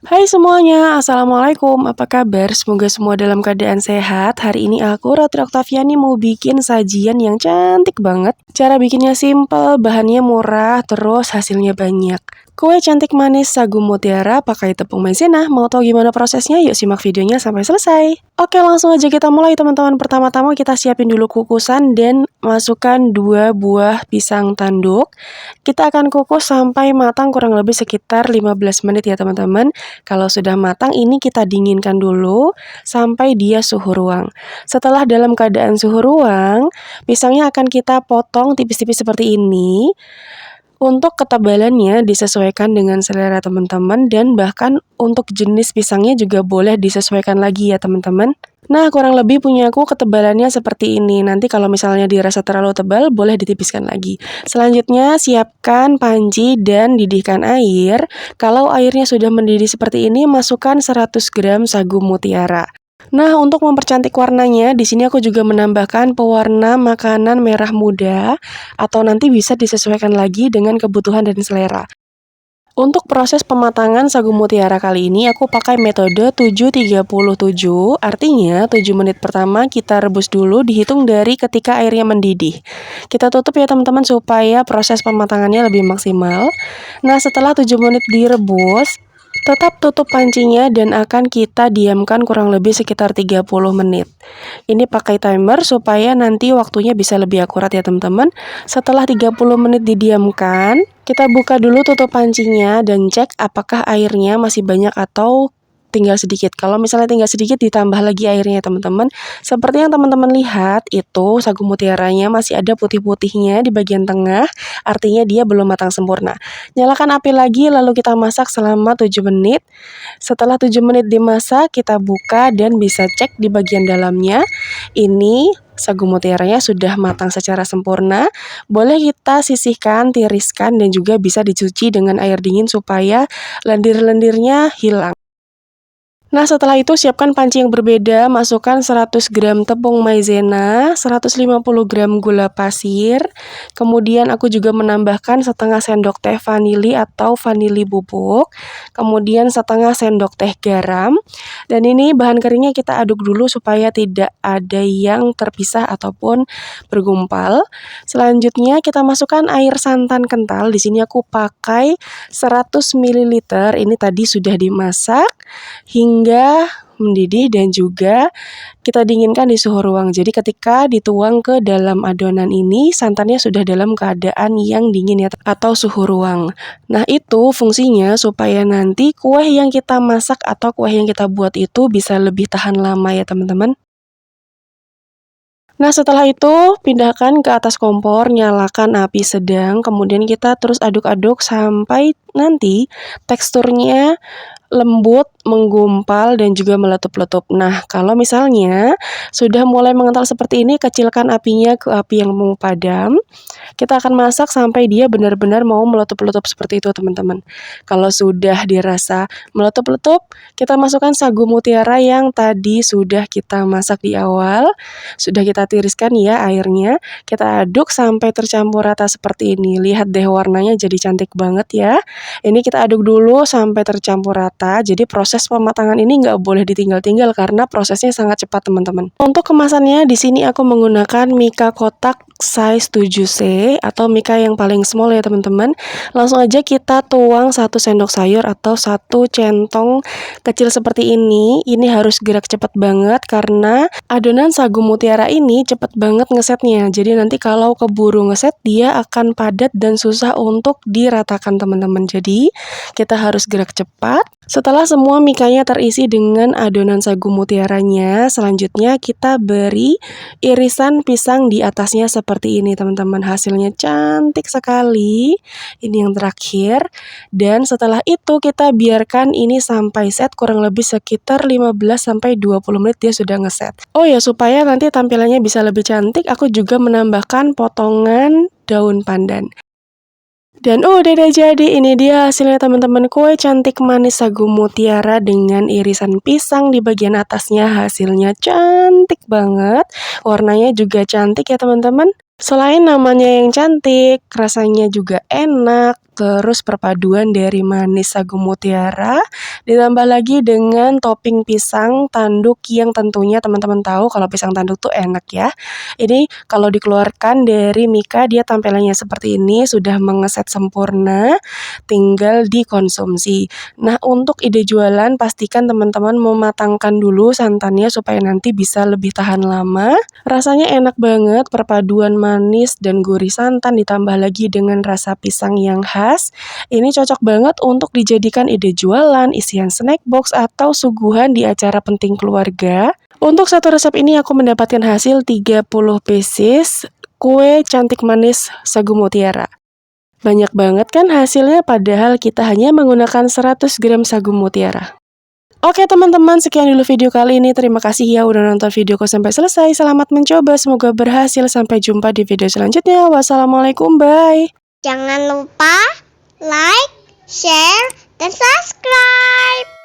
Hai semuanya, Assalamualaikum, apa kabar? Semoga semua dalam keadaan sehat. Hari ini aku, Ratri Oktaviani, mau bikin sajian yang cantik banget. Cara bikinnya simple, bahannya murah, terus hasilnya banyak. Kue cantik manis sagu mutiara pakai tepung maizena. Mau tahu gimana prosesnya? Yuk simak videonya sampai selesai. Oke, langsung aja kita mulai teman-teman. Pertama-tama kita siapin dulu kukusan dan masukkan 2 buah pisang tanduk. Kita akan kukus sampai matang kurang lebih sekitar 15 menit ya teman-teman. Kalau sudah matang ini kita dinginkan dulu sampai dia suhu ruang. Setelah dalam keadaan suhu ruang, pisangnya akan kita potong tipis-tipis seperti ini. Untuk ketebalannya disesuaikan dengan selera teman-teman dan bahkan untuk jenis pisangnya juga boleh disesuaikan lagi ya teman-teman. Nah, kurang lebih punya aku ketebalannya seperti ini. Nanti kalau misalnya dirasa terlalu tebal, boleh ditipiskan lagi. Selanjutnya, siapkan panci dan didihkan air. Kalau airnya sudah mendidih seperti ini, masukkan 100 gram sagu mutiara. Nah, untuk mempercantik warnanya, di sini aku juga menambahkan pewarna makanan merah muda atau nanti bisa disesuaikan lagi dengan kebutuhan dan selera. Untuk proses pematangan sagu mutiara kali ini aku pakai metode 7-30-7, artinya 7 menit pertama kita rebus dulu dihitung dari ketika airnya mendidih. Kita tutup ya teman-teman supaya proses pematangannya lebih maksimal. Nah, setelah 7 menit direbus, tetap tutup pancinya dan akan kita diamkan kurang lebih sekitar 30 menit. Ini pakai timer supaya nanti waktunya bisa lebih akurat ya teman-teman. Setelah 30 menit didiamkan, kita buka dulu tutup pancinya dan cek apakah airnya masih banyak atau tinggal sedikit. Kalau misalnya tinggal sedikit ditambah lagi airnya teman-teman. Seperti yang teman-teman lihat, itu sagu mutiaranya masih ada putih-putihnya di bagian tengah, artinya dia belum matang sempurna. Nyalakan api lagi lalu kita masak selama 7 menit. Setelah 7 menit dimasak, kita buka dan bisa cek di bagian dalamnya. Ini sagu mutiaranya sudah matang secara sempurna. Boleh kita sisihkan, tiriskan, dan juga bisa dicuci dengan air dingin supaya lendir-lendirnya hilang. Nah, setelah itu siapkan panci yang berbeda, masukkan 100 gram tepung maizena, 150 gram gula pasir, kemudian aku juga menambahkan setengah sendok teh vanili atau vanili bubuk, kemudian setengah sendok teh garam, dan ini bahan keringnya kita aduk dulu supaya tidak ada yang terpisah ataupun bergumpal. Selanjutnya kita masukkan air santan kental, di sini aku pakai 100 ml, ini tadi sudah dimasak hingga mendidih dan juga kita dinginkan di suhu ruang. Jadi ketika dituang ke dalam adonan ini, santannya sudah dalam keadaan yang dingin ya, atau suhu ruang. Nah, itu fungsinya supaya nanti kue yang kita masak atau kue yang kita buat itu bisa lebih tahan lama ya teman-teman. Nah, setelah itu pindahkan ke atas kompor, nyalakan api sedang, kemudian kita terus aduk-aduk sampai nanti teksturnya lembut, menggumpal, dan juga meletup-letup. Nah, kalau misalnya sudah mulai mengental seperti ini, kecilkan apinya ke api yang mau padam. Kita akan masak sampai dia benar-benar mau meletup-letup seperti itu, teman-teman. Kalau sudah dirasa meletup-letup, kita masukkan sagu mutiara yang tadi sudah kita masak di awal. Sudah kita tiriskan ya airnya. Kita aduk sampai tercampur rata seperti ini. Lihat deh warnanya jadi cantik banget ya. Ini kita aduk dulu sampai tercampur rata. Jadi proses pematangan ini nggak boleh ditinggal-tinggal karena prosesnya sangat cepat teman-teman. Untuk kemasannya di sini aku menggunakan mika kotak size 7C atau mika yang paling small ya teman-teman. Langsung aja kita tuang 1 sendok sayur atau 1 centong kecil seperti ini. Ini harus gerak cepat banget karena adonan sagu mutiara ini cepat banget ngesetnya. Jadi nanti kalau keburu ngeset dia akan padat dan susah untuk diratakan teman-teman. Jadi kita harus gerak cepat. Setelah semua mikanya terisi dengan adonan sagu mutiaranya, selanjutnya kita beri irisan pisang di atasnya seperti ini teman-teman. Hasilnya cantik sekali. Ini yang terakhir. Dan setelah itu kita biarkan ini sampai set kurang lebih sekitar 15-20 menit dia sudah ngeset. Oh ya, supaya nanti tampilannya bisa lebih cantik, aku juga menambahkan potongan daun pandan. Dan udah deh jadi, ini dia hasilnya teman-teman, kue cantik manis sagu mutiara dengan irisan pisang di bagian atasnya. Hasilnya cantik banget, warnanya juga cantik ya teman-teman. Selain namanya yang cantik, rasanya juga enak, terus perpaduan dari manis sagu mutiara, ditambah lagi dengan topping pisang tanduk yang tentunya teman-teman tahu kalau pisang tanduk tuh enak ya. Ini kalau dikeluarkan dari Mika dia tampilannya seperti ini, sudah mengeset sempurna, tinggal dikonsumsi. Nah, untuk ide jualan pastikan teman-teman mematangkan dulu santannya supaya nanti bisa lebih tahan lama. Rasanya enak banget, perpaduan manis dan gurih santan ditambah lagi dengan rasa pisang yang khas. Ini cocok banget untuk dijadikan ide jualan, isian snack box, atau suguhan di acara penting keluarga. Untuk satu resep ini aku mendapatkan hasil 30 pieces kue cantik manis sagu mutiara. Banyak banget kan hasilnya padahal kita hanya menggunakan 100 gram sagu mutiara. Oke teman-teman, sekian dulu video kali ini. Terima kasih ya udah nonton videoku sampai selesai. Selamat mencoba, semoga berhasil. Sampai jumpa di video selanjutnya. Wassalamualaikum, bye. Jangan lupa like, share, dan subscribe.